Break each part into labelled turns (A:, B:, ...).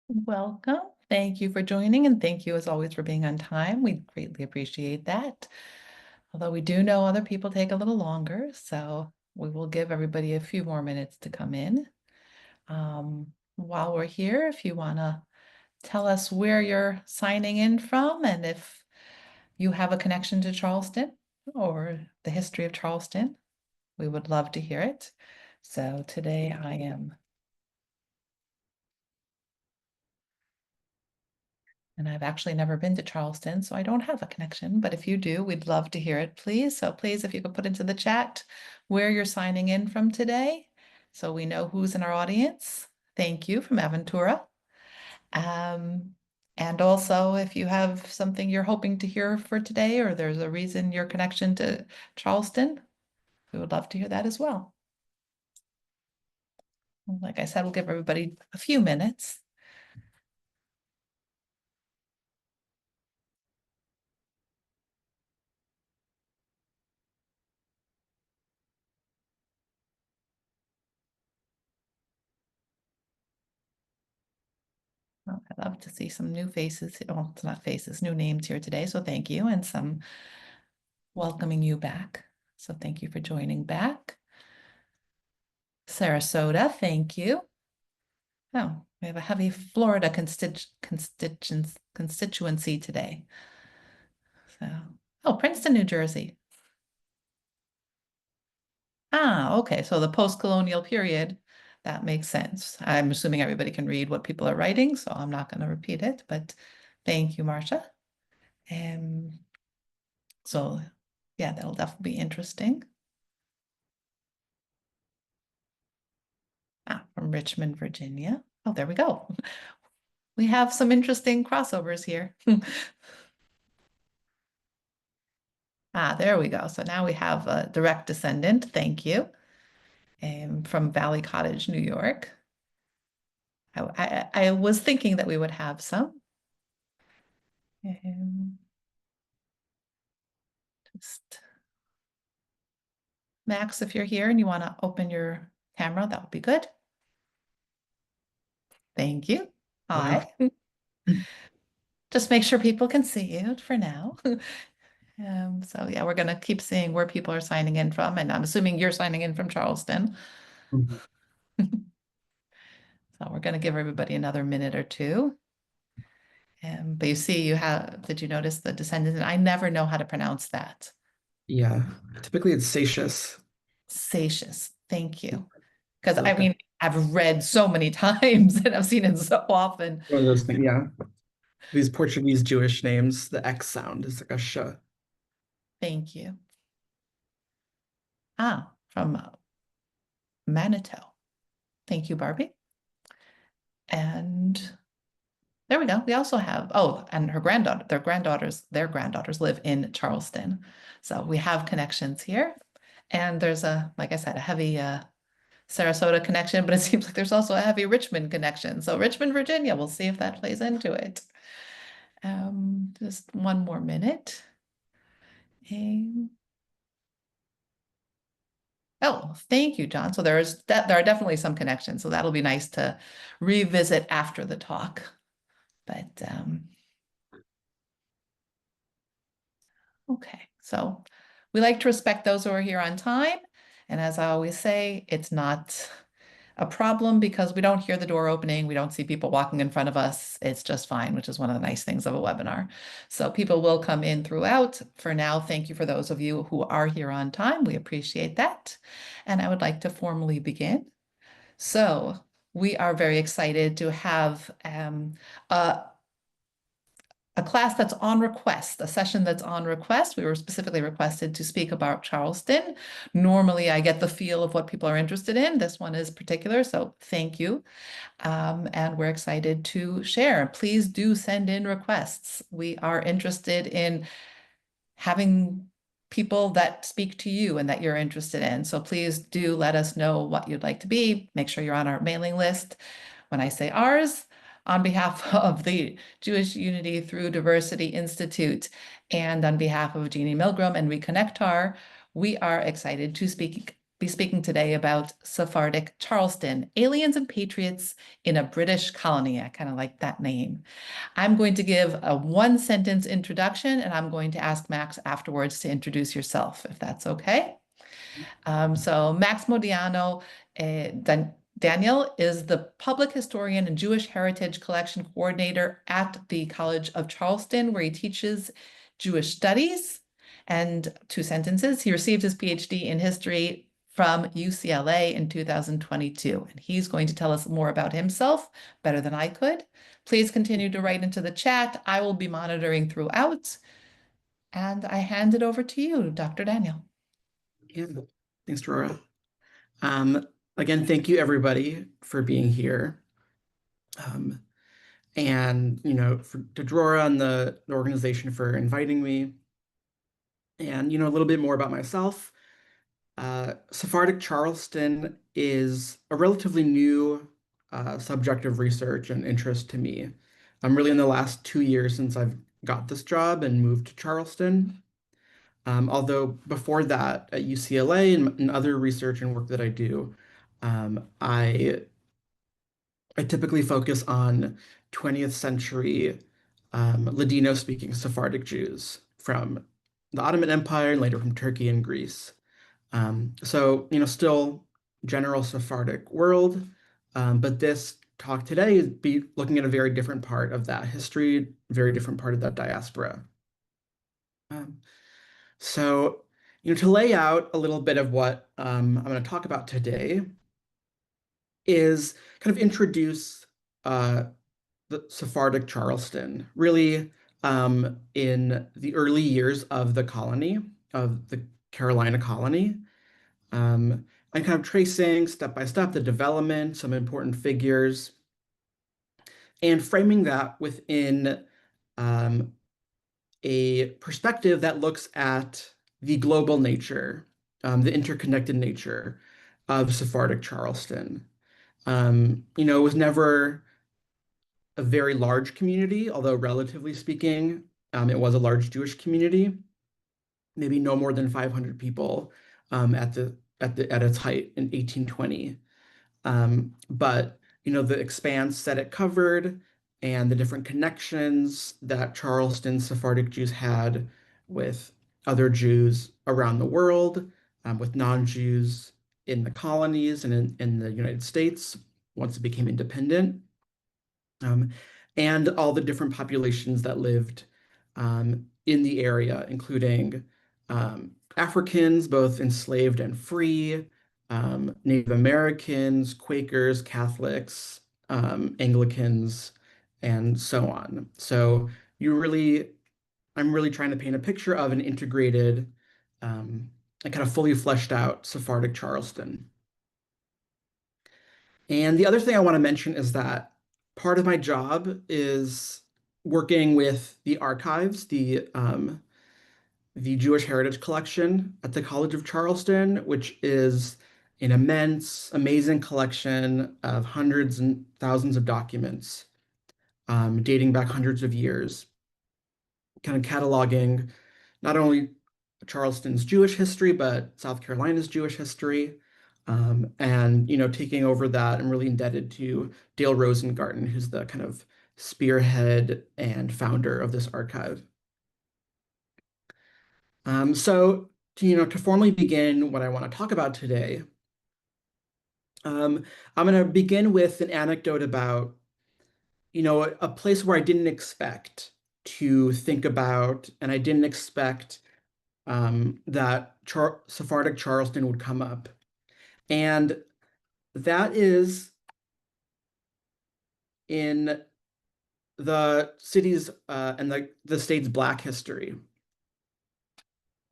A: Welcome. Thank you for joining, and thank you as always for being on time. We greatly appreciate that. Although we do know other people take a little longer, so we will give everybody a few more minutes to come in. While we're here, if you want to tell us where you're signing in from and if you have a connection to Charleston or the history of Charleston, we would love to hear it. So today and I've actually never been to Charleston, so I don't have a connection. But if you do, we'd love to hear it, please. So please, if you could put into the chat where you're signing in from today, so we know who's in our audience. Thank you from Aventura. And also, if you have something you're hoping to hear for today, or there's a reason your connection to Charleston, we would love to hear that as well. Like I said, we'll give everybody a few minutes. I'd love to see some new faces. Well, it's not faces, new names here today. So thank you, and some welcoming you back. So thank you for joining back. Sarasota, thank you. Oh, we have a heavy Florida constituency today. So, oh, Princeton, New Jersey. Ah, okay. So the post-colonial period, that makes sense. I'm assuming everybody can read what people are writing, so I'm not going to repeat it, but thank you, Marcia. So yeah, that'll definitely be interesting. From Richmond, Virginia. Oh, there we go. We have some interesting crossovers here. There we go. So now we have a direct descendant. Thank you. From Valley Cottage, New York. I was thinking that we would have some. Just Max, if you're here and you want to open your camera, that would be good. Thank you. Hi. Just make sure people can see you for now. So yeah, we're going to keep seeing where people are signing in from, and I'm assuming you're signing in from Charleston.
B: Mhm.
A: So we're going to give everybody another minute or two. But you see, did you notice the descendant? I never know how to pronounce that.
B: Yeah, typically it's satious.
A: Satious. Thank you. Because
B: So
A: I mean, I've read so many times and I've seen it so often.
B: one of those things, yeah. These Portuguese Jewish names, the X sound is like a sh.
A: Thank you. From Manitou. Thank you, Barbie. And there we go. We also have, and their granddaughters live in Charleston. So we have connections here. And there's like I said, a heavy Sarasota connection, but it seems like there's also a heavy Richmond connection. So Richmond, Virginia, we'll see if that plays into it. Just one more minute. Oh, thank you, John. So there are definitely some connections. So that'll be nice to revisit after the talk. But okay, so we like to respect those who are here on time. And as I always say, it's not a problem because we don't hear the door opening. We don't see people walking in front of us. It's just fine, which is one of the nice things of a webinar. So people will come in throughout. For now, thank you for those of you who are here on time. We appreciate that. And I would like to formally begin. So we are very excited to have a class that's on request, a session that's on request. We were specifically requested to speak about Charleston. Normally, I get the feel of what people are interested in. This one is particular, so thank you. And we're excited to share. Please do send in requests. We are interested in having people that speak to you and that you're interested in. So please do let us know what you'd like to be. Make sure you're on our mailing list. When I say ours, on behalf of the Jewish Unity Through Diversity Institute and on behalf of Jeannie Milgram and Reconnectar, we are excited to speak be speaking today about Sephardic Charleston, aliens and patriots in a British colony. I kind of like that name. I'm going to give a one-sentence introduction, and I'm going to ask Max afterwards to introduce yourself, if that's okay. So Max Modiano Daniel is the public historian and Jewish Heritage Collection Coordinator at the College of Charleston, where he teaches Jewish studies. And two sentences, he received his PhD in history from UCLA in 2022. And he's going to tell us more about himself better than I could. Please continue to write into the chat. I will be monitoring throughout. And I hand it over to you, Dr. Daniel.
B: Yeah, thanks, Dora. Again, thank you everybody for being here. And to Drora and the organization for inviting me. And a little bit more about myself. Sephardic Charleston is a relatively new subject of research and interest to me. I'm really in the last 2 years since I've got this job and moved to Charleston. Although before that, at UCLA and other research and work that I do, I typically focus on 20th century Ladino-speaking Sephardic Jews from the Ottoman Empire and later from Turkey and Greece. So, still general Sephardic world, but this talk today is be looking at a very different part of that history, very different part of that diaspora. So, to lay out a little bit of what I'm going to talk about today is kind of introduce the Sephardic Charleston, really in the early years of the colony, of the Carolina colony, and kind of tracing step by step the development, some important figures, and framing that within a perspective that looks at the global nature, the interconnected nature of Sephardic Charleston. It was never a very large community, although relatively speaking, it was a large Jewish community, maybe no more than 500 people at its height in 1820. But the expanse that it covered and the different connections that Charleston Sephardic Jews had with other Jews around the world, with non-Jews in the colonies and in the United States once it became independent, and all the different populations that lived in the area, including Africans, both enslaved and free, Native Americans, Quakers, Catholics, Anglicans, and so on. So I'm really trying to paint a picture of an integrated and kind of fully fleshed out Sephardic Charleston. And the other thing I want to mention is that part of my job is working with the archives, the Jewish Heritage Collection at the College of Charleston, which is an immense, amazing collection of hundreds and thousands of documents dating back hundreds of years, kind of cataloging not only Charleston's Jewish history, but South Carolina's Jewish history. And taking over that, I'm really indebted to Dale Rosengarten, who's the kind of spearhead and founder of this archive. So to formally begin what I want to talk about today, I'm going to begin with an anecdote about a place where I didn't expect to think about, and I didn't expect that Sephardic Charleston would come up. And that is in the city's and the state's Black history.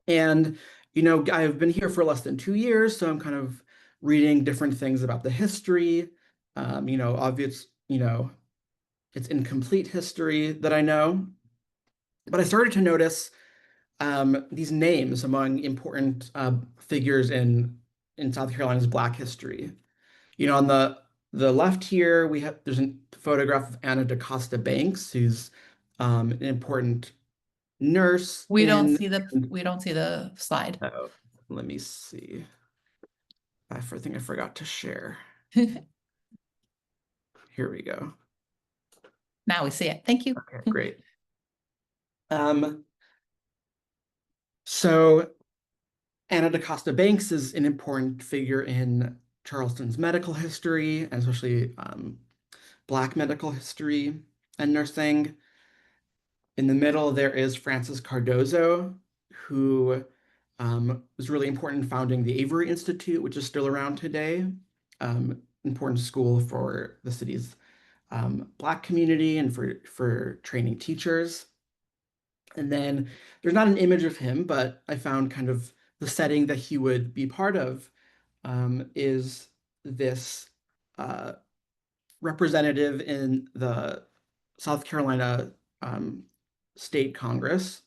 B: And, I've been here for less than 2 years, so I'm kind of reading different things about the history. Obvious, it's incomplete history that I know. But I started to notice these names among important figures in South Carolina's Black history. On the left here, there's a photograph of Anna Costa Banks, who's an important nurse.
A: We don't see the slide.
B: Oh, let me see. I think I forgot to share. Here we go.
A: Now we see it. Thank you.
B: Okay, great. So Anna da Costa Banks is an important figure in Charleston's medical history, and especially Black medical history and nursing. In the middle, there is Francis Cardozo, who was really important in founding the Avery Institute, which is still around today. Important school for the city's Black community and for training teachers. And then there's not an image of him, but I found kind of the setting that he would be part of is this representative in the South Carolina State Congress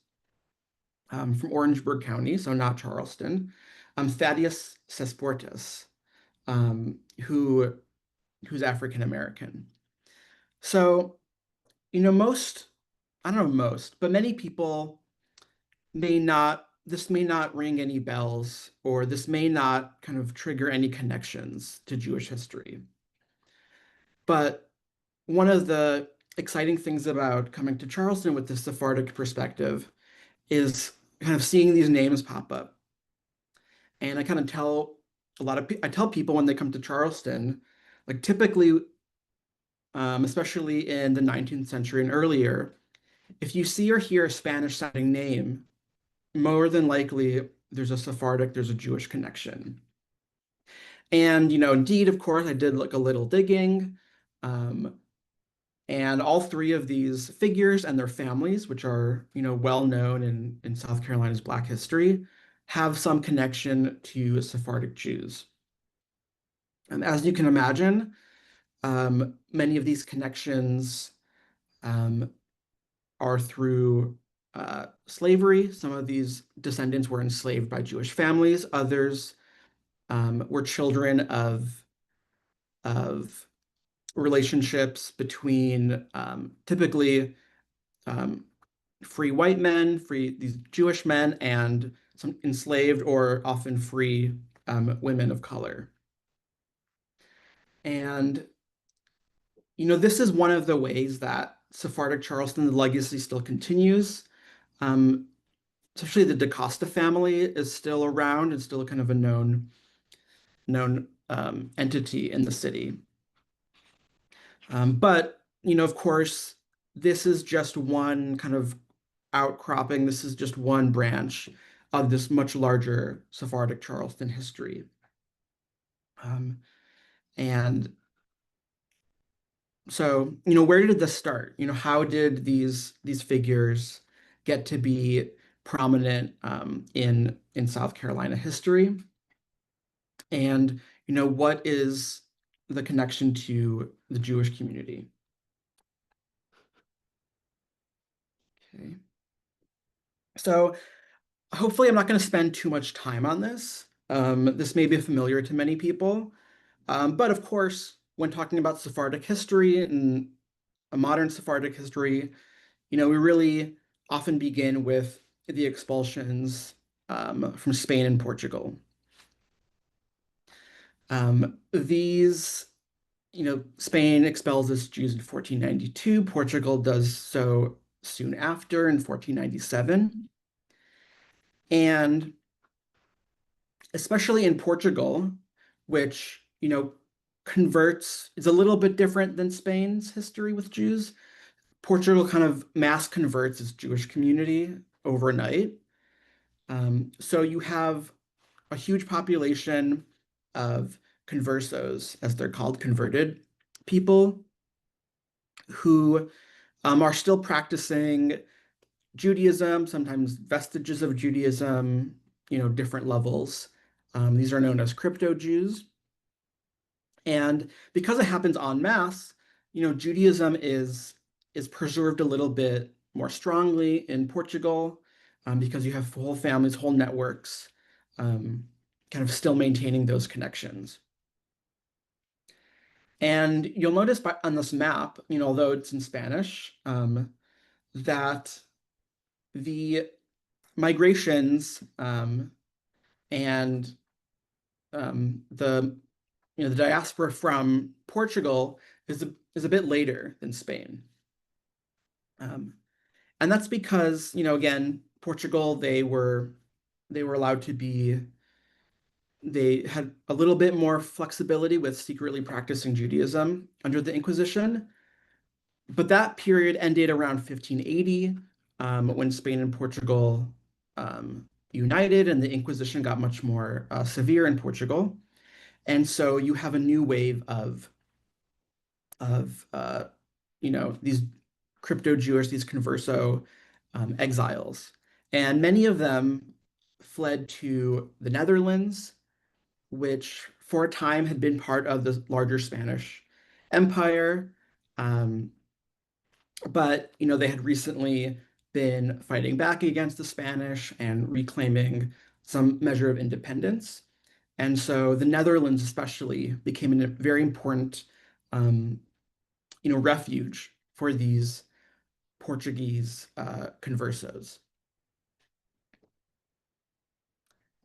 B: from Orangeburg County, so not Charleston, Thaddeus Sesportus, who's African American. So, I don't know most, but many people this may not ring any bells, or this may not kind of trigger any connections to Jewish history. But one of the exciting things about coming to Charleston with this Sephardic perspective is kind of seeing these names pop up. And I kind of tell I tell people when they come to Charleston, like typically, especially in the 19th century and earlier, if you see or hear a Spanish sounding name, more than likely there's a Jewish connection. And, indeed, of course, I did like a little digging. And all three of these figures and their families, which are, well known in South Carolina's Black history, have some connection to Sephardic Jews. And as you can imagine, many of these connections are through slavery. Some of these descendants were enslaved by Jewish families. Others were children of relationships between typically free white men, these Jewish men, and some enslaved or often free women of color. And this is one of the ways that Sephardic Charleston, the legacy still continues. Especially the Da Costa family is still around and still kind of a known entity in the city. But of course, this is just one kind of outcropping. This is just one branch of this much larger Sephardic Charleston history. And so, where did this start? How did these figures get to be prominent in South Carolina history? And what is the connection to the Jewish community? Okay. So hopefully I'm not going to spend too much time on this. This may be familiar to many people. But of course, when talking about Sephardic history and a modern Sephardic history, we really often begin with the expulsions from Spain and Portugal. These, Spain expels its Jews in 1492. Portugal does so soon after in 1497. And especially in Portugal, which, converts, is a little bit different than Spain's history with Jews. Portugal kind of mass converts its Jewish community overnight. So you have a huge population of conversos, as they're called, converted people who are still practicing Judaism, sometimes vestiges of Judaism, different levels. These are known as crypto Jews. And because it happens en masse, Judaism is preserved a little bit more strongly in Portugal because you have whole families, whole networks, kind of still maintaining those connections. And you'll notice on this map, although it's in Spanish, that the migrations and the the diaspora from Portugal is a bit later than Spain. Um, and that's because, again, Portugal, they were allowed to be they had a little bit more flexibility with secretly practicing Judaism under the Inquisition. But that period ended around 1580, when Spain and Portugal united, and the Inquisition got much more severe in Portugal. And so you have a new wave of these crypto-Jewish, these converso exiles. And many of them fled to the Netherlands, which for a time had been part of the larger Spanish Empire. Um, but they had recently been fighting back against the Spanish and reclaiming some measure of independence. And so the Netherlands especially became a very important um, refuge for these Portuguese conversos.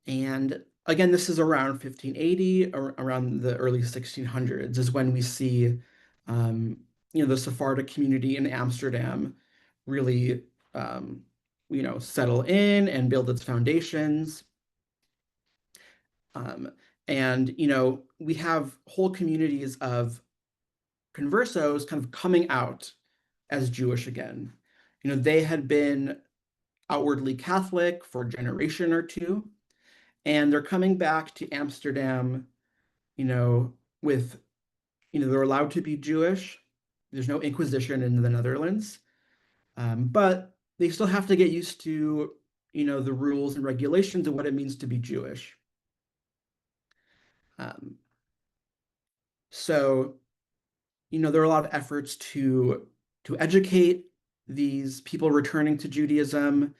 B: And again, this is around 1580, or around the early 1600s, is when we see, the Sephardic community in Amsterdam really, settle in and build its foundations. Um, and, we have whole communities of conversos kind of coming out as Jewish again. They had been outwardly Catholic for a generation or two, and they're coming back to Amsterdam, with, they're allowed to be Jewish. There's no Inquisition in the Netherlands, but they still have to get used to, the rules and regulations of what it means to be Jewish. Um, so, there are a lot of efforts to educate these people returning to Judaism,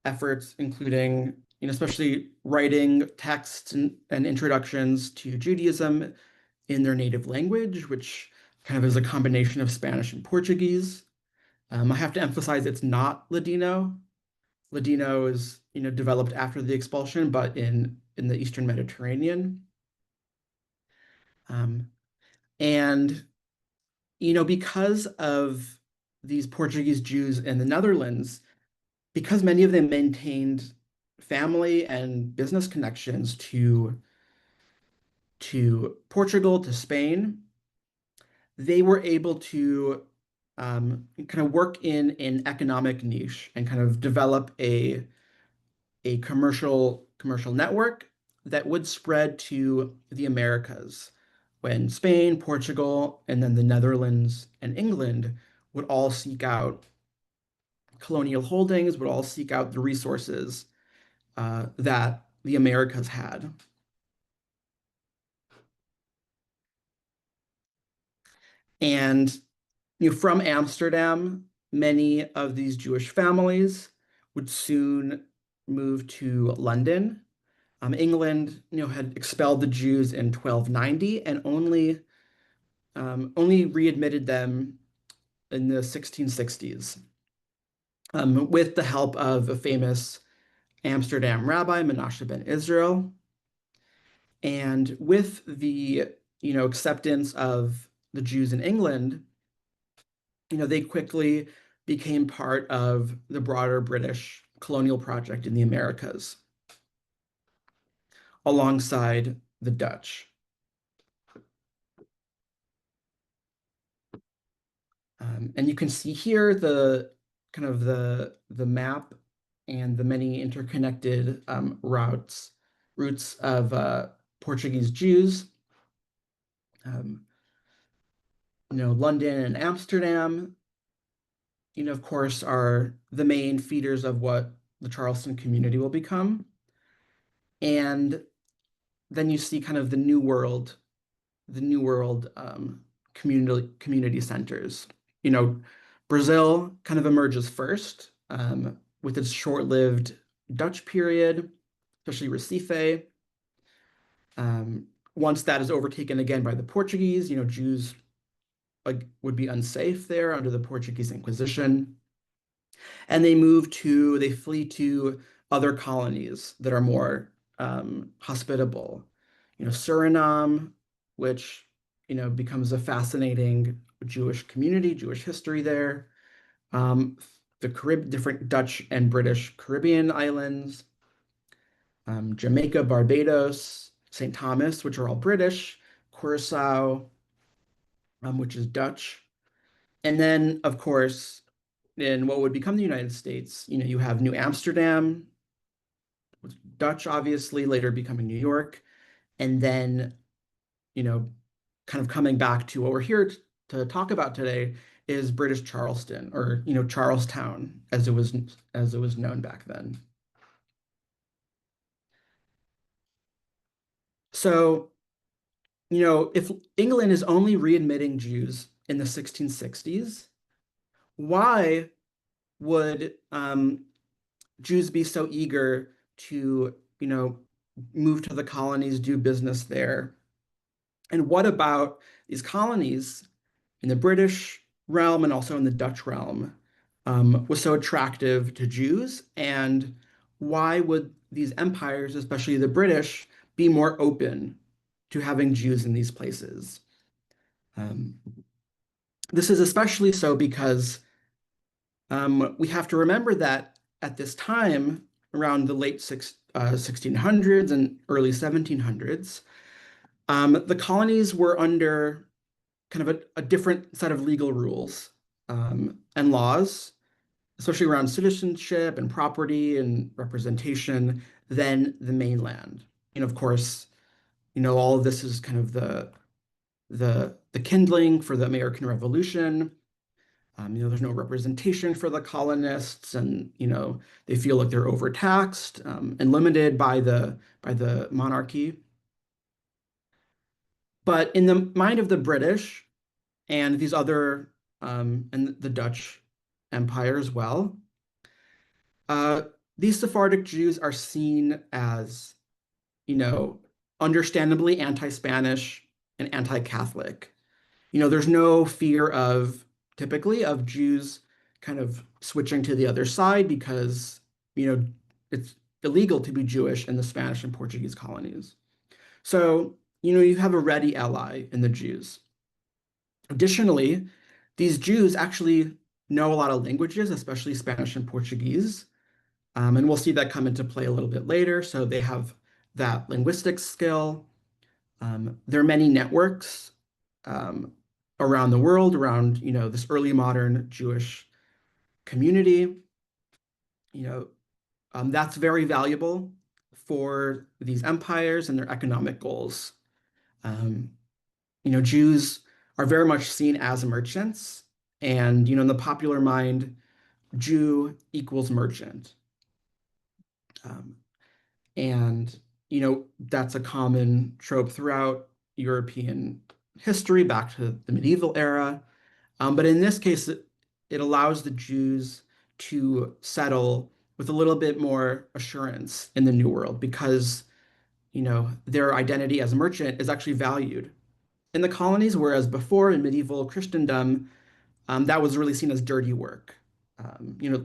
B: efforts including, especially writing texts and introductions to Judaism in their native language, which kind of is a combination of Spanish and Portuguese. I have to emphasize it's not Ladino. Ladino is, developed after the expulsion, but in the Eastern Mediterranean. Um, and, because of these Portuguese Jews in the Netherlands, because many of them maintained family and business connections to Portugal, to Spain, they were able to kind of work in an economic niche and kind of develop a commercial network that would spread to the Americas when Spain, Portugal, and then the Netherlands and England would all seek out colonial holdings, would all seek out the resources that the Americas had. And from Amsterdam, many of these Jewish families would soon move to London. England, had expelled the Jews in 1290 and only readmitted them in the 1660s, with the help of a famous Amsterdam rabbi, Menashe ben Israel. And with the, acceptance of the Jews in England, they quickly became part of the broader British colonial project in the Americas, alongside the Dutch. And you can see here the kind of the map and the many interconnected routes of Portuguese Jews. London and Amsterdam, of course, are the main feeders of what the Charleston community will become. And then you see kind of the New World community centers. Brazil kind of emerges first, with its short-lived Dutch period, especially Recife. Once that is overtaken again by the Portuguese, Jews would be unsafe there under the Portuguese Inquisition. And they flee to other colonies that are more hospitable. Suriname, which, becomes a fascinating Jewish community, Jewish history there. The different Dutch and British Caribbean islands, Jamaica, Barbados, St. Thomas, which are all British, Curacao, which is Dutch. And then, of course, in what would become the United States, you have New Amsterdam, Dutch, obviously, later becoming New York. And then, you know, kind of coming back to what we're here to talk about today is British Charleston, or, Charlestown, as it was known back then. So, if England is only readmitting Jews in the 1660s, why would Jews be so eager to, move to the colonies, do business there? And what about these colonies in the British realm and also in the Dutch realm was so attractive to Jews? And why would these empires, especially the British, be more open to having Jews in these places? Um, this is especially so because we have to remember that at this time, around the late 1600s and early 1700s, the colonies were under kind of a different set of legal rules and laws, especially around citizenship and property and representation, than the mainland. And of course, all of this is kind of the kindling for the American Revolution. There's no representation for the colonists, and they feel like they're overtaxed and limited by the monarchy. But in the mind of the British and these other and the Dutch Empire as well, uh, these Sephardic Jews are seen as, understandably anti-Spanish and anti-Catholic. There's no fear typically of Jews kind of switching to the other side because, it's illegal to be Jewish in the Spanish and Portuguese colonies. So, you have a ready ally in the Jews. Additionally, these Jews actually know a lot of languages, especially Spanish and Portuguese. And we'll see that come into play a little bit later. So they have that linguistic skill. There are many networks um, around the world, around, this early modern Jewish community. That's very valuable for these empires and their economic goals. Um, Jews are very much seen as merchants, and in the popular mind, Jew equals merchant. Um, and that's a common trope throughout European history back to the medieval era. But in this case, it allows the Jews to settle with a little bit more assurance in the New World because their identity as a merchant is actually valued in the colonies, whereas before in medieval Christendom, that was really seen as dirty work,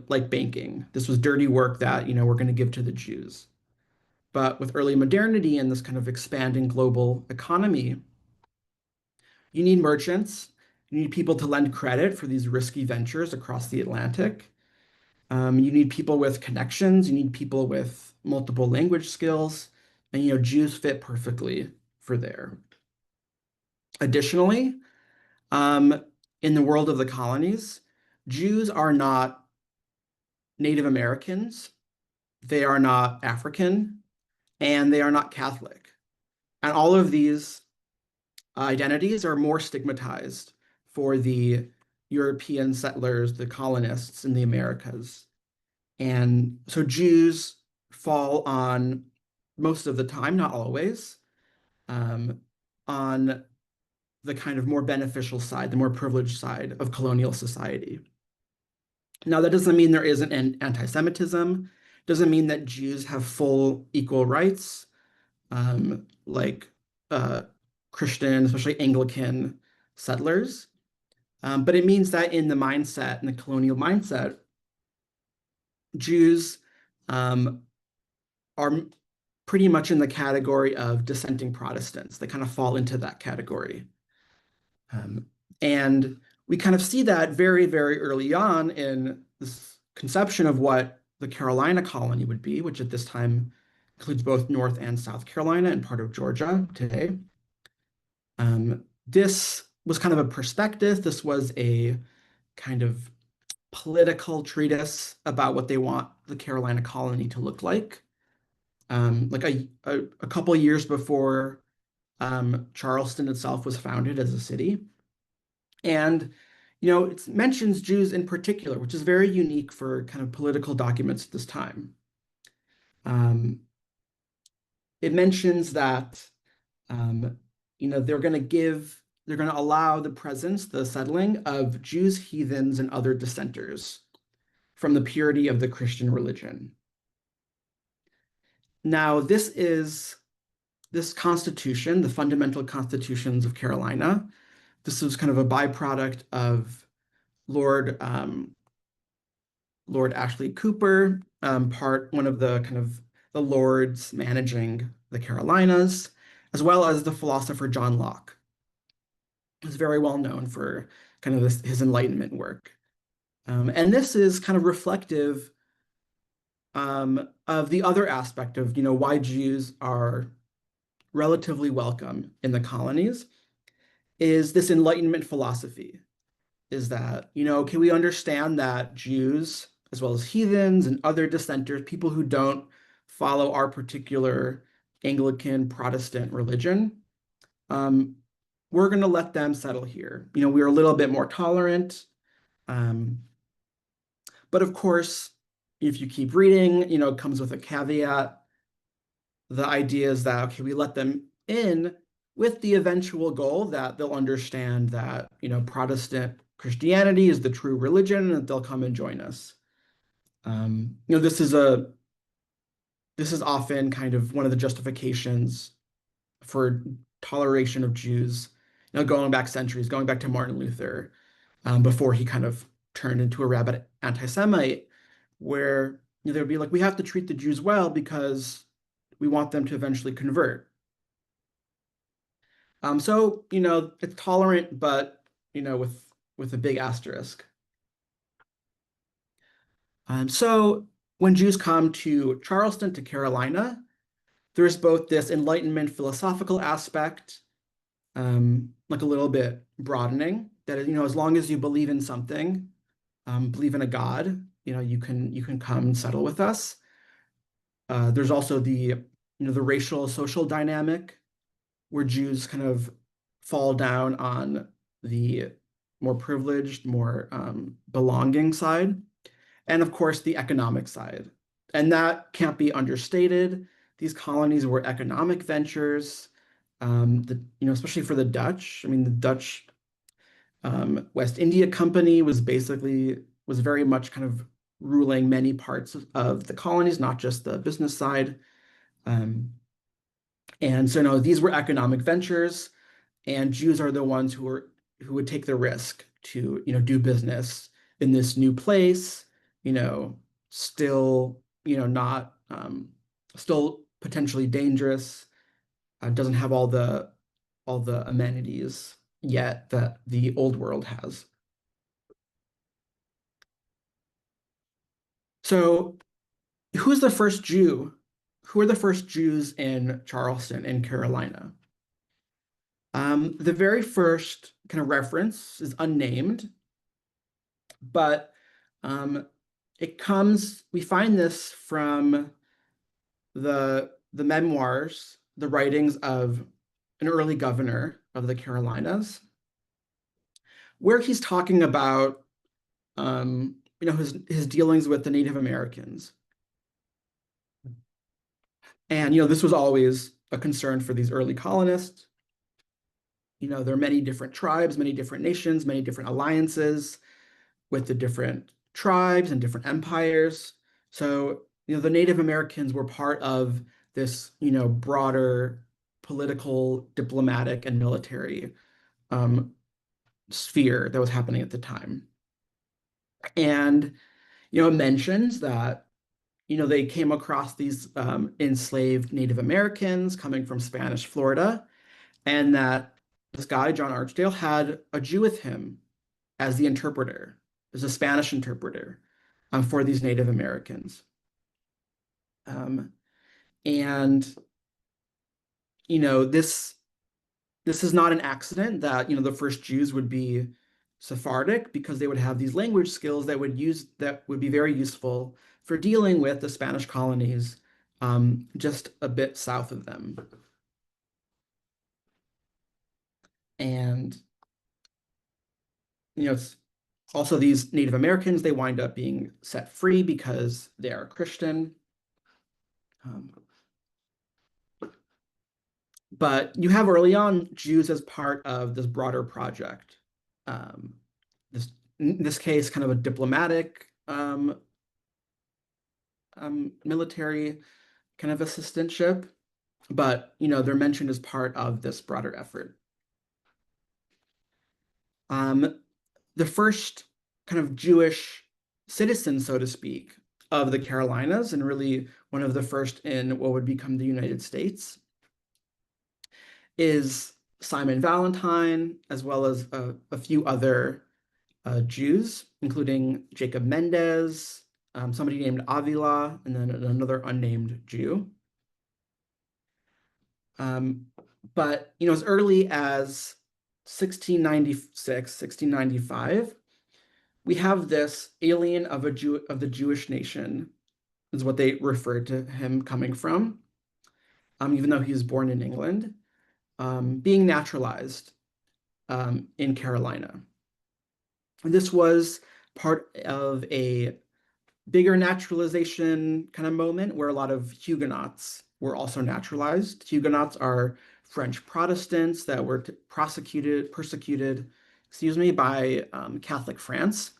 B: like banking. This was dirty work that, we're going to give to the Jews. But with early modernity and this kind of expanding global economy, you need merchants, you need people to lend credit for these risky ventures across the Atlantic. You need people with connections, you need people with multiple language skills, and Jews fit perfectly for there. Additionally, in the world of the colonies, Jews are not Native Americans, they are not African, and they are not Catholic. And all of these identities are more stigmatized for the European settlers, the colonists in the Americas. And so Jews fall on, most of the time, not always, on the kind of more beneficial side, the more privileged side of colonial society. Now, that doesn't mean there isn't an anti-Semitism, doesn't mean that Jews have full equal rights, like Christian, especially Anglican settlers. But it means that in the mindset, in the colonial mindset, Jews are pretty much in the category of dissenting Protestants. They kind of fall into that category. And we kind of see that very, very early on in this conception of what the Carolina colony would be, which at this time includes both North and South Carolina and part of Georgia today. This was kind of a perspective. This was a kind of political treatise about what they want the Carolina colony to look like. Like a couple years before Charleston itself was founded as a city. And, it mentions Jews in particular, which is very unique for kind of political documents at this time. It mentions that, they're going to allow the presence, the settling of Jews, heathens, and other dissenters from the purity of the Christian religion. Now, this constitution, the fundamental constitutions of Carolina, this was kind of a byproduct of Lord Ashley Cooper, one of the kind of the lords managing the Carolinas, as well as the philosopher John Locke. He's very well known for kind of his Enlightenment work. And this is kind of reflective of the other aspect of, why Jews are relatively welcome in the colonies, is this Enlightenment philosophy. Is that, can we understand that Jews, as well as heathens and other dissenters, people who don't follow our particular Anglican Protestant religion, we're going to let them settle here. We're a little bit more tolerant. But of course, if you keep reading, it comes with a caveat. The idea is that, okay, we let them in with the eventual goal that they'll understand that, Protestant Christianity is the true religion and that they'll come and join us. This is often kind of one of the justifications for toleration of Jews, going back centuries, going back to Martin Luther, before he kind of turned into a rabid anti-Semite, where they'd be like, we have to treat the Jews well because we want them to eventually convert. So, it's tolerant, but, with a big asterisk. So when Jews come to Charleston, to Carolina, there's both this Enlightenment philosophical aspect, like a little bit broadening, that, as long as you believe in something, believe in a God, you can come and settle with us. There's also the racial social dynamic where Jews kind of fall down on the more privileged, more belonging side, and of course the economic side. And that can't be understated. These colonies were economic ventures, especially for the Dutch. I mean, the Dutch West India Company was very much kind of ruling many parts of the colonies, not just the business side. And so, no, these were economic ventures, and Jews are the ones who would take the risk to, do business in this new place, still, not, still potentially dangerous, doesn't have all the amenities yet that the old world has. So, who's the first Jew? Who are the first Jews in Charleston, in Carolina? The very first kind of reference is unnamed, but we find this from the memoirs, the writings of an early governor of the Carolinas, where he's talking about his dealings with the Native Americans. And this was always a concern for these early colonists. There are many different tribes, many different nations, many different alliances with the different tribes and different empires. So, the Native Americans were part of this, broader political, diplomatic, and military sphere that was happening at the time. And, it mentions that they came across these enslaved Native Americans coming from Spanish Florida, and that this guy, John Archdale, had a Jew with him as the interpreter, as a Spanish interpreter for these Native Americans. Um, and this is not an accident that the first Jews would be Sephardic, because they would have these language skills that would be very useful for dealing with the Spanish colonies just a bit south of them. And it's also these Native Americans, they wind up being set free because they are Christian. But you have early on Jews as part of this broader project. Um, in this case, kind of a diplomatic military kind of assistantship, but they're mentioned as part of this broader effort. The first kind of Jewish citizen, so to speak, of the Carolinas, and really one of the first in what would become the United States, is Simon Valentine, as well as a few other Jews, including Jacob Mendez, somebody named Avila, and then another unnamed Jew. But as early as 1696, 1695, we have this alien of the Jewish nation, is what they referred to him coming from, even though he was born in England, being naturalized in Carolina. And this was part of a bigger naturalization kind of moment where a lot of Huguenots were also naturalized. Huguenots are French Protestants that were persecuted, by Catholic France.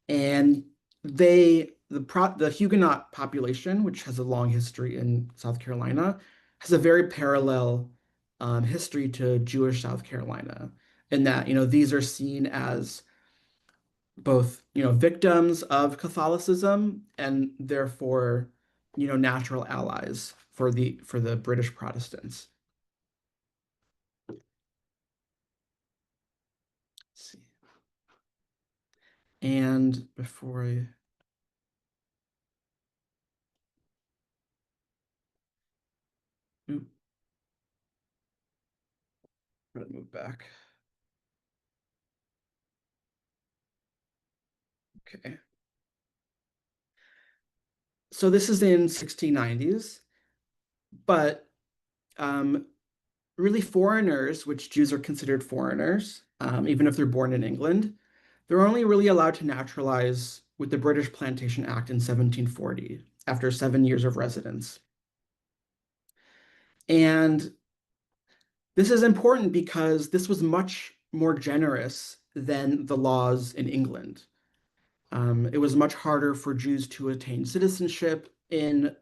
B: And the Huguenot population, which has a long history in South Carolina, has a very parallel history to Jewish South Carolina, in that these are seen as both victims of Catholicism and therefore natural allies for the British Protestants. Let's see. And before I Oop, I'm gonna move back. Okay. So this is in 1690s, but really foreigners, which Jews are considered foreigners, even if they're born in England, they're only really allowed to naturalize with the British Plantation Act in 1740, after 7 years of residence. And this is important because this was much more generous than the laws in England. It was much harder for Jews to attain citizenship in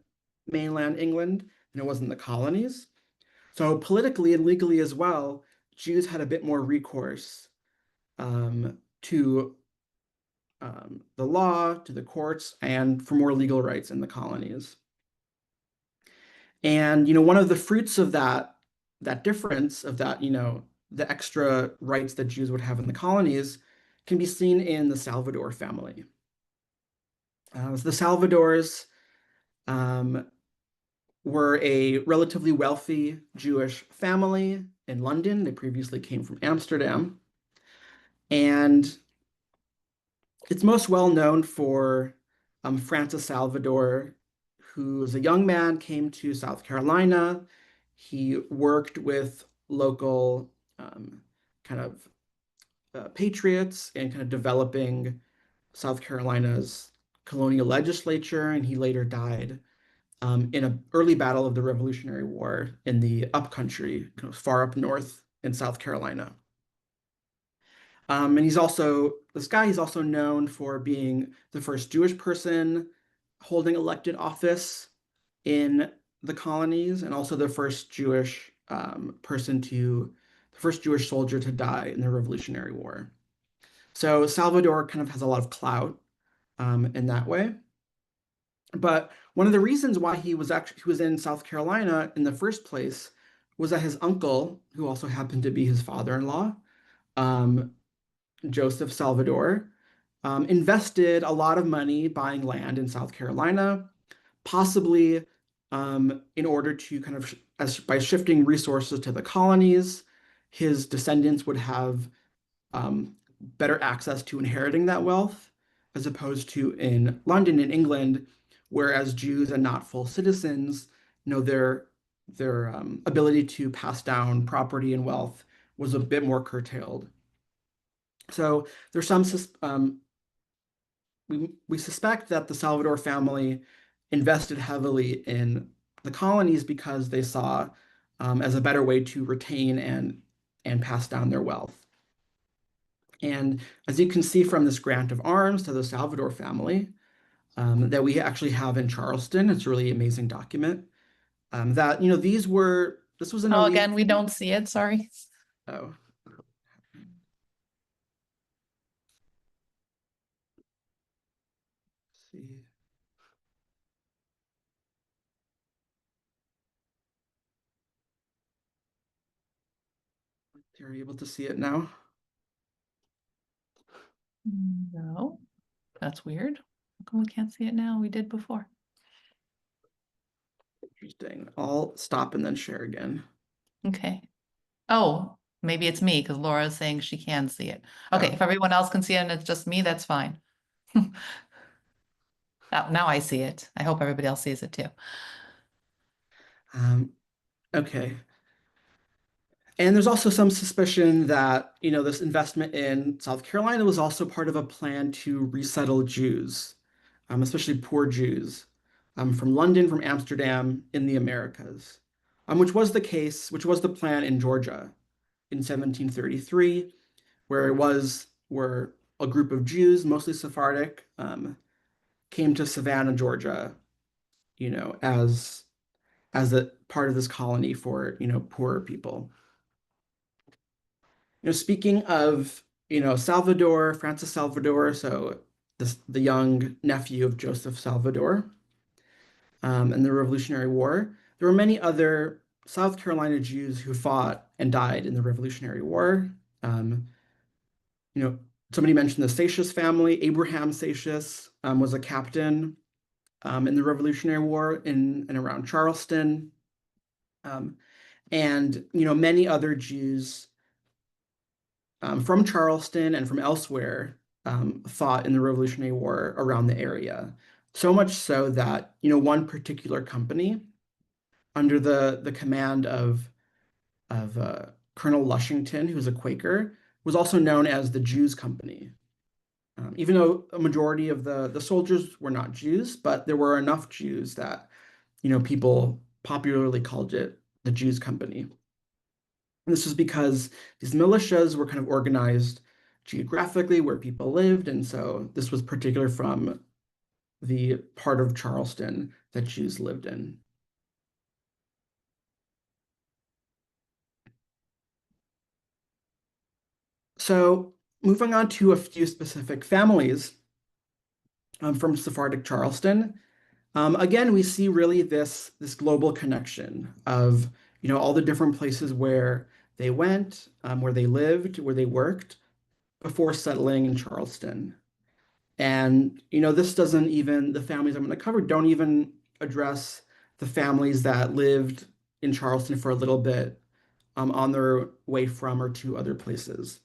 B: mainland England than it was in the colonies. So politically and legally as well, Jews had a bit more recourse to the law, to the courts, and for more legal rights in the colonies. And one of the fruits of that difference, of that the extra rights that Jews would have in the colonies, can be seen in the Salvador family. The Salvadors were a relatively wealthy Jewish family in London. They previously came from Amsterdam. And it's most well known for Francis Salvador, who as a young man came to South Carolina. He worked with local kind of patriots and kind of developing South Carolina's colonial legislature, and he later died in an early battle of the Revolutionary War in the upcountry, kind of far up north in South Carolina. And he's also known for being the first Jewish person holding elected office in the colonies, and also the first Jewish the first Jewish soldier to die in the Revolutionary War. So Salvador kind of has a lot of clout in that way. But one of the reasons why he was in South Carolina in the first place was that his uncle, who also happened to be his father-in-law, um, Joseph Salvador, invested a lot of money buying land in South Carolina, possibly in order to kind of, as by shifting resources to the colonies, his descendants would have better access to inheriting that wealth, as opposed to in London in England, where as Jews and not full citizens, their ability to pass down property and wealth was a bit more curtailed. So there's we suspect that the Salvador family invested heavily in the colonies because they saw as a better way to retain and pass down their wealth. And as you can see from this grant of arms to the Salvador family that we actually have in Charleston, it's a really amazing document. That this was an
A: Oh,
B: elite.
A: again, we don't see it, sorry.
B: Oh, let's see. Are you able to see it now?
A: No, that's weird. How come we can't see it now? We did before.
B: Interesting. I'll stop and then share again.
A: Okay. Oh, maybe it's me because Laura is saying she can see it. Okay,
B: Oh.
A: if everyone else can see it and it's just me, that's fine. Now I see it. I hope everybody else sees it too.
B: Um, okay. And there's also some suspicion that, this investment in South Carolina was also part of a plan to resettle Jews, especially poor Jews, from London, from Amsterdam, in the Americas, which was the plan in Georgia in 1733, where a group of Jews, mostly Sephardic, came to Savannah, Georgia, as a part of this colony for, poorer people. Speaking of, Salvador, Francis Salvador, so the young nephew of Joseph Salvador, and the Revolutionary War, there were many other South Carolina Jews who fought and died in the Revolutionary War. Um, you know, Somebody mentioned the Satius family. Abraham Satius was a captain in the Revolutionary War in and around Charleston. Um, and, many other Jews from Charleston and from elsewhere fought in the Revolutionary War around the area. So much so that, one particular company under the command of Colonel Lushington, who's a Quaker, was also known as the Jews Company. Even though a majority of the soldiers were not Jews, but there were enough Jews that, people popularly called it the Jews Company. And this was because these militias were kind of organized geographically where people lived. And so this was particular from the part of Charleston that Jews lived in. So moving on to a few specific families from Sephardic Charleston. Again, we see really this global connection of all the different places where they went, where they lived, where they worked before settling in Charleston. And this doesn't even the families I'm going to cover don't even address the families that lived in Charleston for a little bit on their way from or to other places.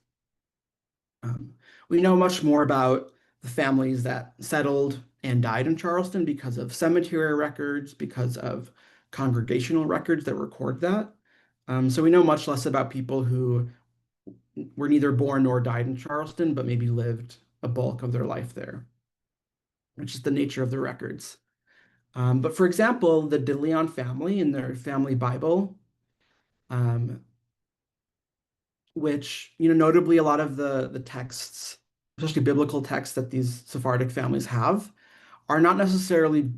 B: We know much more about the families that settled and died in Charleston because of cemetery records, because of congregational records that record that. So we know much less about people who were neither born nor died in Charleston, but maybe lived a bulk of their life there, which is the nature of the records. But for example, the De Leon family in their family Bible, um, which, notably a lot of the texts, especially biblical texts that these Sephardic families have, are not necessarily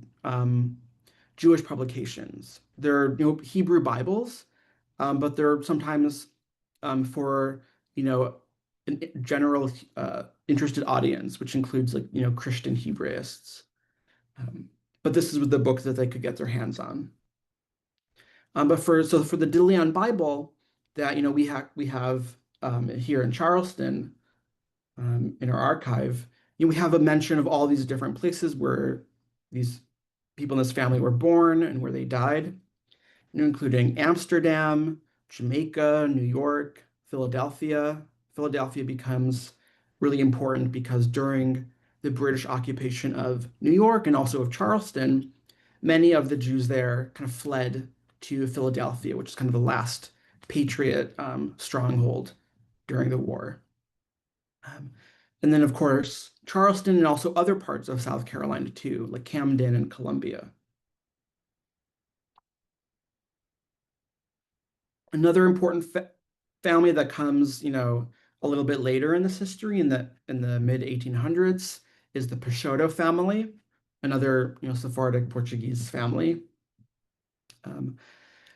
B: Jewish publications. They're, Hebrew Bibles, but they're sometimes for, a general interested audience, which includes like, Christian Hebraists. Um, but this is the book that they could get their hands on. But for the De Leon Bible that we have here in Charleston in our archive, we have a mention of all these different places where these people in this family were born and where they died, including Amsterdam, Jamaica, New York, Philadelphia. Philadelphia becomes really important because during the British occupation of New York and also of Charleston, many of the Jews there kind of fled to Philadelphia, which is kind of the last Patriot stronghold during the war. Um, and then, of course, Charleston and also other parts of South Carolina too, like Camden and Columbia. Another important family that comes, a little bit later in this history, in the mid 1800s, is the Peixotto family, another, Sephardic Portuguese family, um,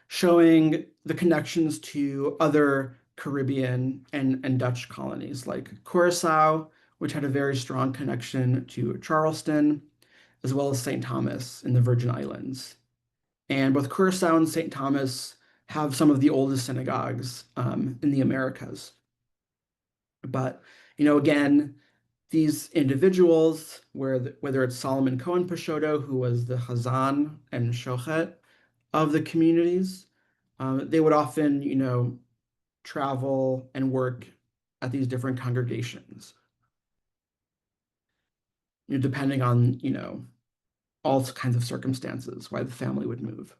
B: showing the connections to other Caribbean and Dutch colonies like Curacao, which had a very strong connection to Charleston, as well as St. Thomas in the Virgin Islands. And both Curacao and St. Thomas have some of the oldest synagogues in the Americas. But, again, these individuals, whether it's Solomon Cohen Peixotto, who was the Chazan and Shochet of the communities, they would often, travel and work at these different congregations, depending on, all kinds of circumstances why the family would move.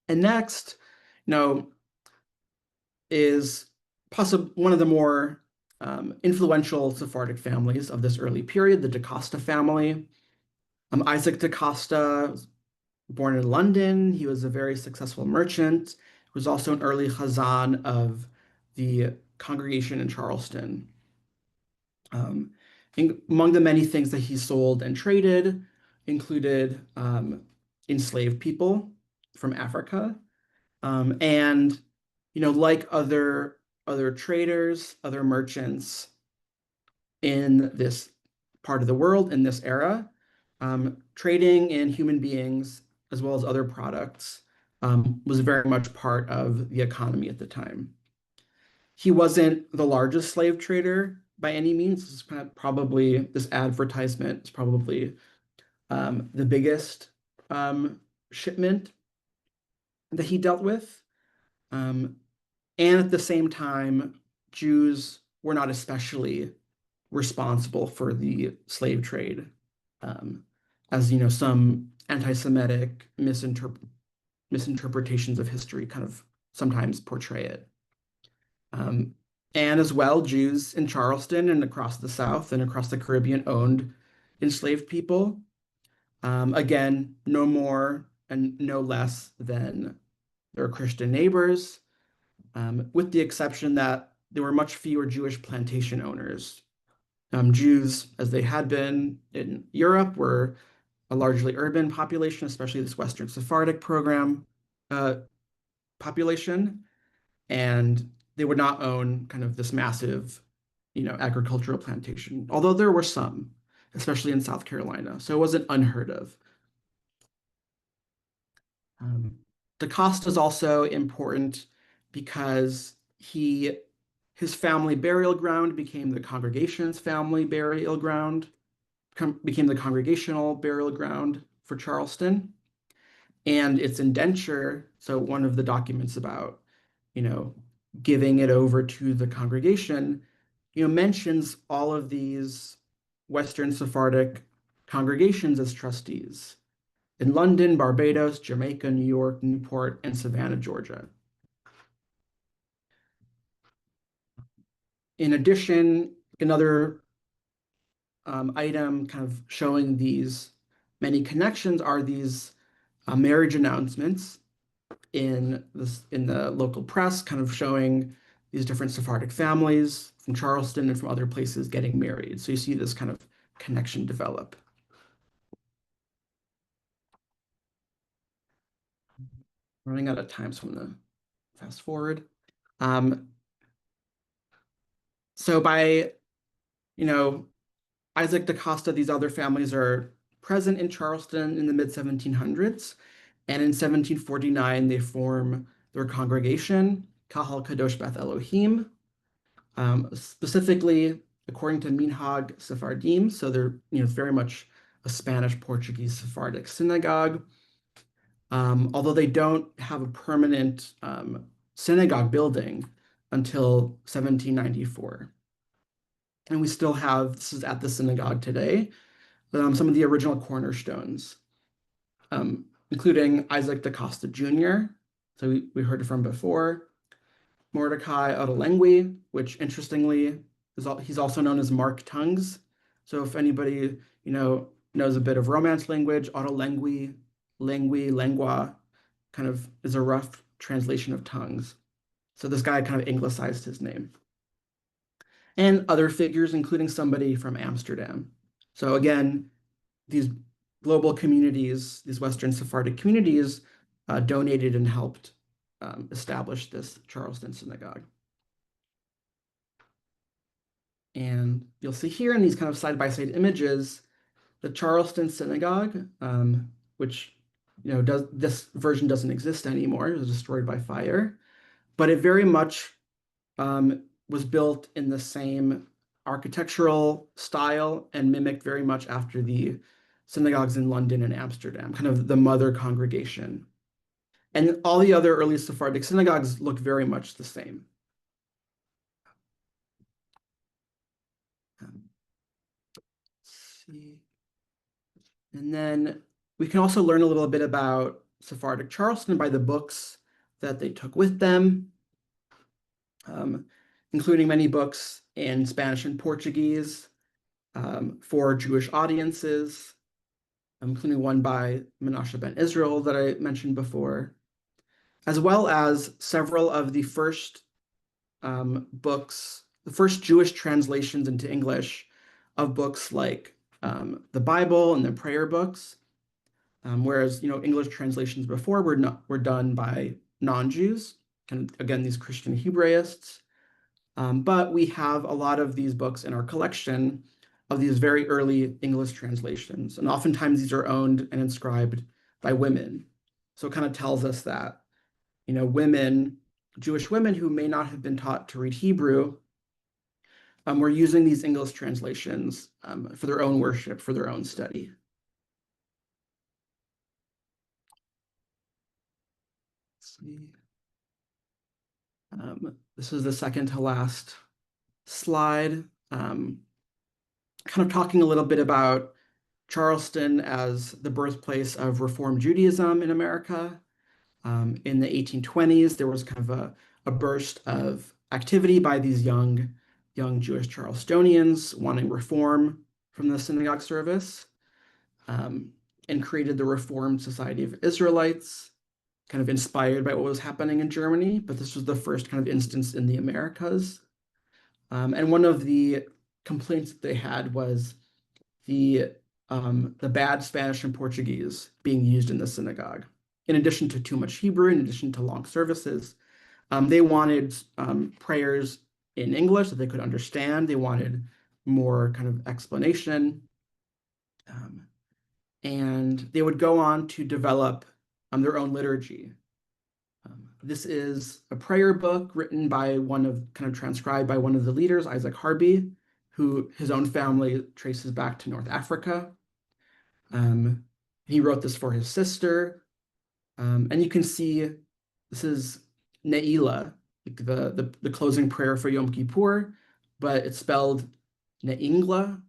B: And next, is possibly one of the more influential Sephardic families of this early period, the Costa family. Isaac Costa was born in London. He was a very successful merchant. He was also an early chazan of the congregation in Charleston. Among the many things that he sold and traded included enslaved people from Africa. And, like other traders, other merchants in this part of the world, in this era, trading in human beings as well as other products was very much part of the economy at the time. He wasn't the largest slave trader by any means. This is probably this advertisement is probably the biggest shipment that he dealt with. And at the same time, Jews were not especially responsible for the slave trade, as some anti-Semitic misinterpretations of history kind of sometimes portray it. And as well, Jews in Charleston and across the South and across the Caribbean owned enslaved people. Again, no more and no less than their Christian neighbors, with the exception that there were much fewer Jewish plantation owners. Jews, as they had been in Europe, were a largely urban population, especially this Western Sephardic population, and they would not own kind of this massive, agricultural plantation, although there were some, especially in South Carolina, so it wasn't unheard of. Da Costa is also important because his family burial ground became the congregation's family burial ground, became the congregational burial ground for Charleston. And its indenture, so one of the documents about, giving it over to the congregation, mentions all of these Western Sephardic congregations as trustees in London, Barbados, Jamaica, New York, Newport, and Savannah, Georgia. In addition, another item kind of showing these many connections are these marriage announcements in the local press, kind of showing these different Sephardic families from Charleston and from other places getting married. So you see this kind of connection develop. Running out of time, so I'm going to fast forward. So by, Isaac da Costa, these other families are present in Charleston in the mid-1700s. And in 1749, they form their congregation, Kahal Kadosh Beth Elohim, specifically according to Minhag Sephardim. So they're very much a Spanish-Portuguese Sephardic synagogue. Although they don't have a permanent synagogue building until 1794. And we still have, this is at the synagogue today, some of the original cornerstones, including Isaac da Costa Jr., so we heard it from before, Mordecai Ottolenghi, which interestingly, he's also known as Mark Tongues. So if anybody, knows a bit of Romance language, Ottolenghi, lengua, kind of is a rough translation of tongues. So this guy kind of anglicized his name. And other figures, including somebody from Amsterdam. So again, these global communities, these Western Sephardic communities, donated and helped establish this Charleston synagogue. And you'll see here in these kind of side-by-side images, the Charleston synagogue, which this version doesn't exist anymore. It was destroyed by fire, but it very much was built in the same architectural style and mimicked very much after the synagogues in London and Amsterdam, kind of the mother congregation. And all the other early Sephardic synagogues look very much the same. Let's see. And then we can also learn a little bit about Sephardic Charleston by the books that they took with them, including many books in Spanish and Portuguese for Jewish audiences, including one by Menashe ben Israel that I mentioned before, as well as several of the first books, the first Jewish translations into English of books like the Bible and the prayer books, whereas English translations before were done by non-Jews, and again these Christian Hebraists. But we have a lot of these books in our collection of these very early English translations, and oftentimes these are owned and inscribed by women. So it kind of tells us that women, Jewish women who may not have been taught to read Hebrew, were using these English translations for their own worship, for their own study. Let's see. This is the second to last slide, kind of talking a little bit about Charleston as the birthplace of Reform Judaism in America. In the 1820s, there was kind of a burst of activity by these young Jewish Charlestonians wanting reform from the synagogue service, and created the Reformed Society of Israelites, kind of inspired by what was happening in Germany, but this was the first kind of instance in the Americas. And one of the complaints that they had was the bad Spanish and Portuguese being used in the synagogue. In addition to too much Hebrew, in addition to long services, they wanted prayers in English that they could understand. They wanted more kind of explanation. And they would go on to develop their own liturgy. This is a prayer book written by transcribed by one of the leaders, Isaac Harvey, who his own family traces back to North Africa. He wrote this for his sister. And you can see this is Ne'ilah, like the closing prayer for Yom Kippur, but it's spelled Ne'ingla.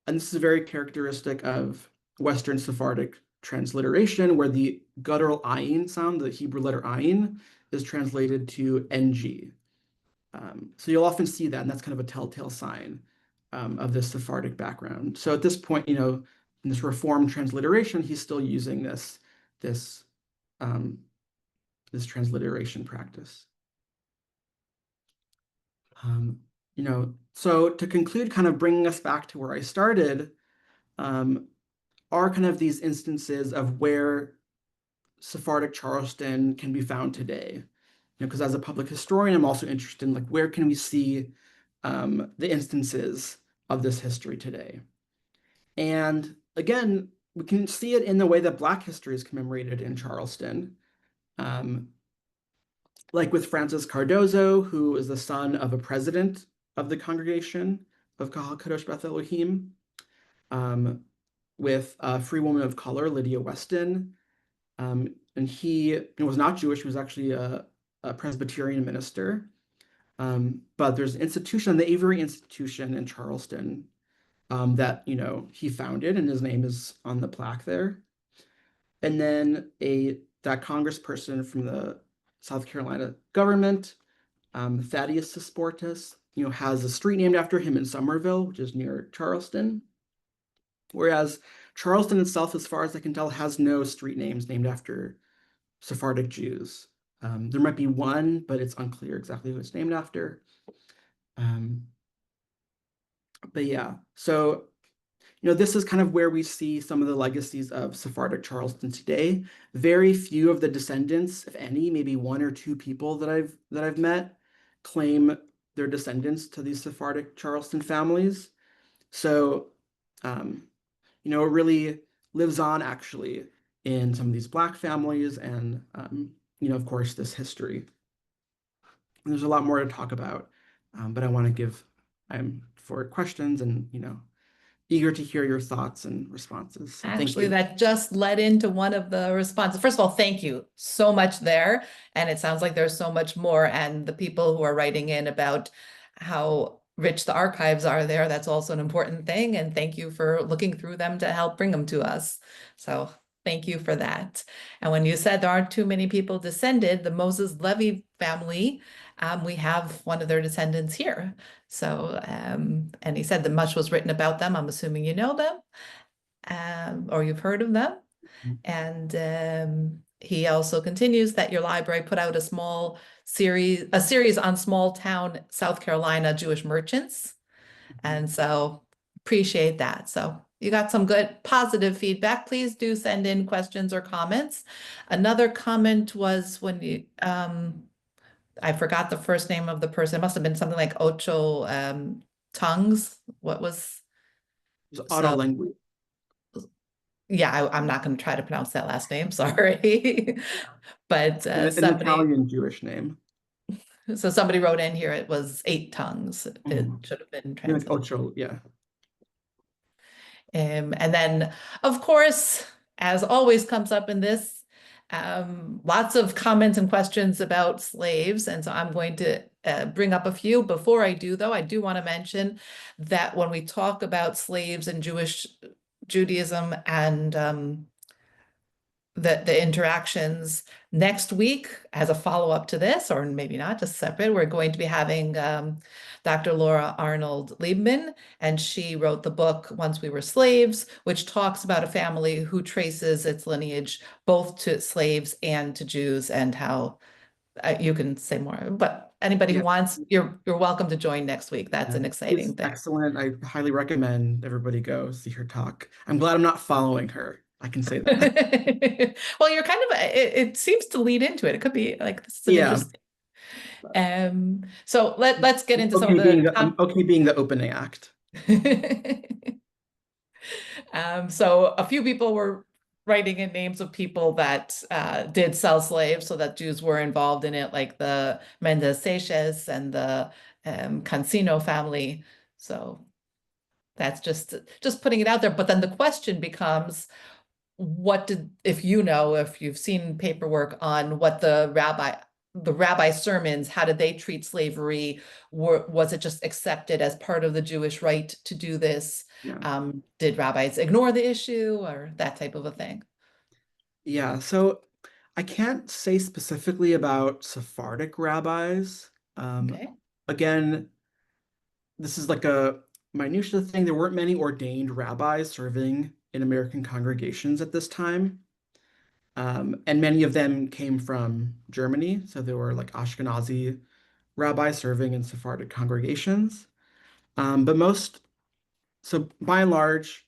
B: And this is very characteristic of Western Sephardic transliteration, where the guttural ayin sound, the Hebrew letter ayin, is translated to ng. So you'll often see that, and that's kind of a telltale sign of this Sephardic background. So at this point, in this Reformed transliteration, he's still using this transliteration practice. So to conclude, kind of bringing us back to where I started, are kind of these instances of where Sephardic Charleston can be found today. Because as a public historian, I'm also interested in where can we see the instances of this history today. And again, we can see it in the way that Black history is commemorated in Charleston. Um, like with Francis Cardozo, who is the son of a president of the congregation of Kahal Kadosh Beth Elohim, um, with a free woman of color, Lydia Weston. And he was not Jewish, he was actually a Presbyterian minister. But there's an institution, the Avery Institution in Charleston, that he founded, and his name is on the plaque there. And then that congressperson from the South Carolina government, Thaddeus Susportus, has a street named after him in Somerville, which is near Charleston. Whereas Charleston itself, as far as I can tell, has no street names named after Sephardic Jews. There might be one, but it's unclear exactly who it's named after. But yeah, so this is kind of where we see some of the legacies of Sephardic Charleston today. Very few of the descendants, if any, maybe one or two people that I've met, claim their descendants to these Sephardic Charleston families. So, it really lives on actually in some of these Black families and, of course, this history. And there's a lot more to talk about, but I want to give time for questions and, eager to hear your thoughts and responses. So thank
A: Actually,
B: you.
A: that just led into one of the responses. First of all, thank you so much there. And it sounds like there's so much more. And the people who are writing in about how rich the archives are there, that's also an important thing. And thank you for looking through them to help bring them to us. So thank you for that. And when you said there aren't too many people descended, the Moses Levy family, we have one of their descendants here. So, and he said that much was written about them. I'm assuming you know them, or you've heard of them. And he also continues that your library put out a series on small town South Carolina Jewish merchants. And so appreciate that. So you got some good positive feedback. Please do send in questions or comments. Another comment was when you, I forgot the first name of the person. It must have been something like Ocho tongues. What was
B: It's
A: so?
B: autolingual.
A: Yeah, I'm not going to try to pronounce that last name. Sorry, but
B: An Italian Jewish name.
A: somebody wrote in here. It was 8 tongues. It should have been
B: Like
A: translated.
B: ocho, yeah.
A: And then, of course, as always comes up in this, lots of comments and questions about slaves. And so I'm going to bring up a few. Before I do, though, I do want to mention that when we talk about slaves and Judaism and the interactions next week as a follow-up to this, or maybe not, just separate, we're going to be having Dr. Laura Arnold Liebman, and she wrote the book Once We Were Slaves, which talks about a family who traces its lineage both to slaves and to Jews, and how you can say more, but anybody who
B: Yeah.
A: wants, you're welcome to join next week. That's an
B: It's
A: exciting thing.
B: excellent. I highly recommend everybody go see her talk. I'm glad I'm not following her. I can say that.
A: Well, you're kind of, it seems to lead into it. It could be like, this is an
B: Yeah.
A: interesting. So let's get into some of
B: I'm okay being the opening act.
A: So a few people were writing in names of people that did sell slaves, so that Jews were involved in it, like the Mendez Seixas and the Cancino family. So that's just putting it out there. But then the question becomes, if you've seen paperwork on what the rabbi sermons, how did they treat slavery? Was it just accepted as part of the Jewish right to do this?
B: Yeah.
A: Did rabbis ignore the issue, or that type of a thing?
B: Yeah. So I can't say specifically about Sephardic rabbis.
A: Okay.
B: Again, this is like a minutia thing. There weren't many ordained rabbis serving in American congregations at this time. And many of them came from Germany. So there were like Ashkenazi rabbis serving in Sephardic congregations. But so by and large,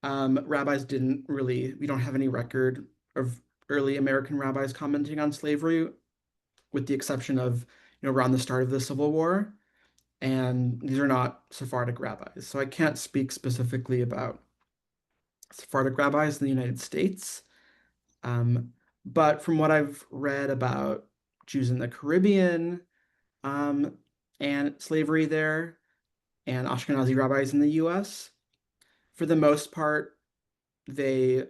B: rabbis we don't have any record of early American rabbis commenting on slavery, with the exception of, around the start of the Civil War. And these are not Sephardic rabbis. So I can't speak specifically about Sephardic rabbis in the United States. Um, but from what I've read about Jews in the Caribbean, um, and slavery there, and Ashkenazi rabbis in the US, for the most part, they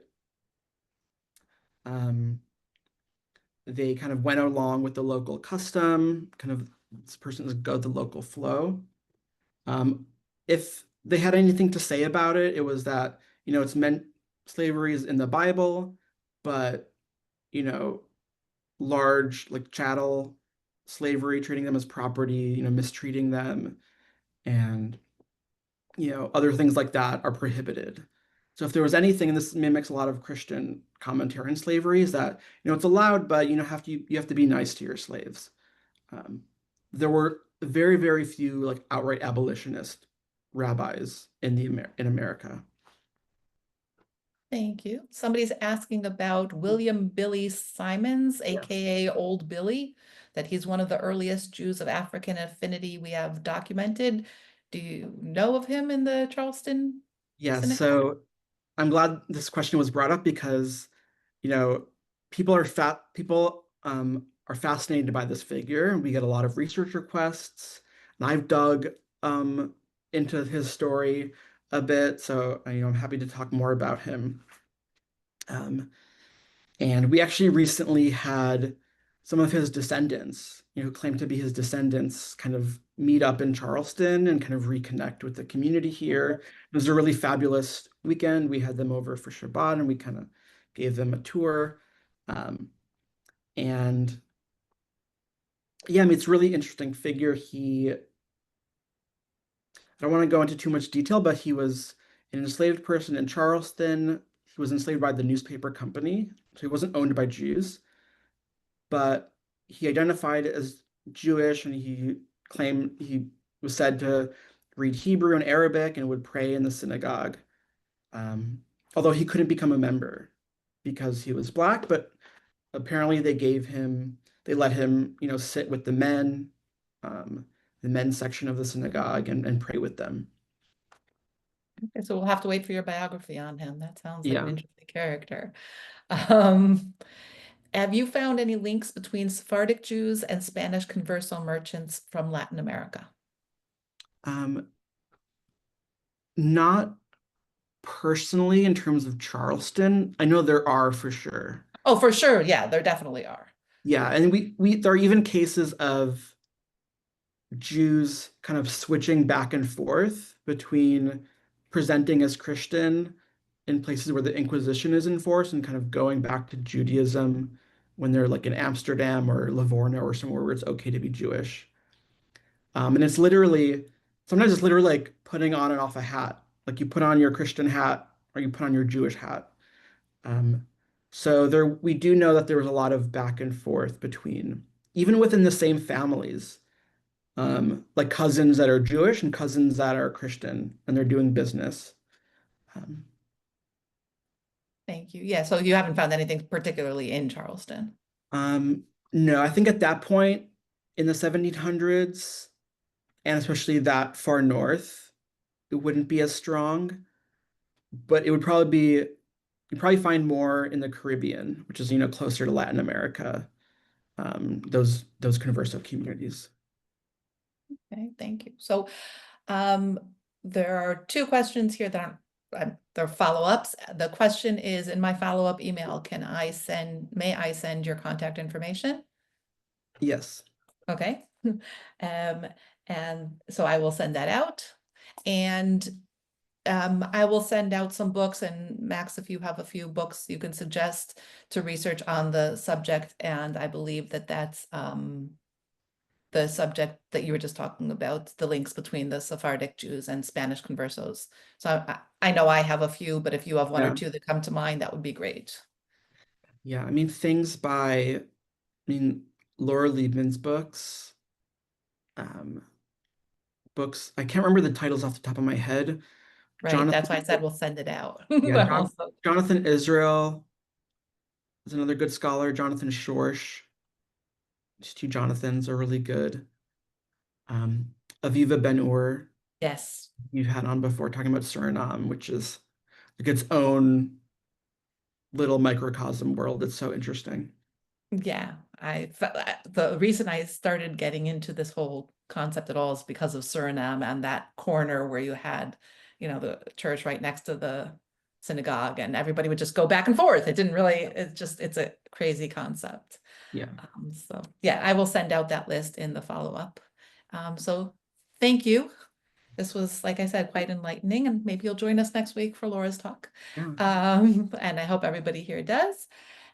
B: um, they kind of went along with the local custom, kind of this person go with the local flow. Um, if they had anything to say about it, it was that, it's meant slavery is in the Bible, but, you know, large like chattel slavery, treating them as property, mistreating them, and, other things like that are prohibited. So if there was anything, and this mimics a lot of Christian commentary on slavery, is that, it's allowed, but you have to be nice to your slaves. Um, there were very, very few like outright abolitionist rabbis in America.
A: Thank you. Somebody's asking about William Billy Simons,
B: Yes.
A: aka Old Billy, that he's one of the earliest Jews of African affinity we have documented. Do you know of him in the Charleston
B: Yes.
A: synagogue?
B: So I'm glad this question was brought up because, you know, people are fascinated by this figure. We get a lot of research requests, and I've dug into his story a bit. So, I'm happy to talk more about him. Um, And we actually recently had some of his descendants, who claim to be his descendants, kind of meet up in Charleston and kind of reconnect with the community here. It was a really fabulous weekend. We had them over for Shabbat and we kind of gave them a tour. Um, and yeah, I mean, it's a really interesting figure. I don't want to go into too much detail, but he was an enslaved person in Charleston. He was enslaved by the newspaper company, so he wasn't owned by Jews. But he identified as Jewish and he claimed he was said to read Hebrew and Arabic and would pray in the synagogue. Um, Although he couldn't become a member because he was black, but apparently they let him, sit with um, the men's section of the synagogue and pray with them.
A: Okay, so we'll have to wait for your biography on him. That sounds like an
B: Yeah.
A: interesting character. Um, have you found any links between Sephardic Jews and Spanish converso merchants from Latin America?
B: Um, Not personally in terms of Charleston. I know there are for sure.
A: Oh, for sure. Yeah, there definitely are.
B: Yeah, and we there are even cases of Jews kind of switching back and forth between presenting as Christian in places where the Inquisition is enforced and kind of going back to Judaism when they're like in Amsterdam or Livorno or somewhere where it's okay to be Jewish. And sometimes it's literally like putting on and off a hat. Like you put on your Christian hat or you put on your Jewish hat. Um, so we do know that there was a lot of back and forth between, even within the same families, like cousins that are Jewish and cousins that are Christian, and they're doing business. Um,
A: Thank you. Yeah, so you haven't found anything particularly in Charleston.
B: um, no, I think at that point in the 1700s, and especially that far north, it wouldn't be as strong, but it would probably be, you'd probably find more in the Caribbean, which is, closer to Latin America, those converso communities.
A: Okay, thank you. So um, there are two questions here that they're follow-ups. The question is, in my follow-up email, may I send your contact information?
B: Yes.
A: Okay. Um, and so I will send that out. And I will send out some books, and Max, if you have a few books you can suggest to research on the subject, and I believe that that's the subject that you were just talking about, the links between the Sephardic Jews and Spanish conversos. So I know I have a few, but if you have one or
B: Yeah.
A: two that come to mind, that would be great.
B: Yeah. I mean, Laura Liebman's um, I can't remember the titles off the top of my head.
A: Right,
B: Jonathan,
A: that's why I said we'll send it out.
B: yeah,
A: But also,
B: Jonathan Israel is another good scholar. Jonathan Schorsch, these two Jonathans are really good. Aviva Ben-Ur,
A: yes.
B: you've had on before talking about Suriname, which is like its own little microcosm world. It's so interesting.
A: Yeah, the reason I started getting into this whole concept at all is because of Suriname and that corner where you had, the church right next to the synagogue, and everybody would just go back and forth. It didn't really, it's a crazy concept.
B: Yeah.
A: So yeah, I will send out that list in the follow-up. So thank you. This was, like I said, quite enlightening, and maybe you'll join us next week for Laura's talk.
B: Yeah.
A: And I hope everybody here does.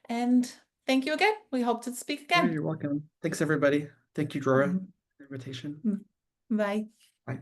A: And thank you again. We hope to speak
B: Yeah,
A: again.
B: you're welcome. Thanks, everybody. Thank you, Dora, for the invitation.
A: Bye.
B: Bye.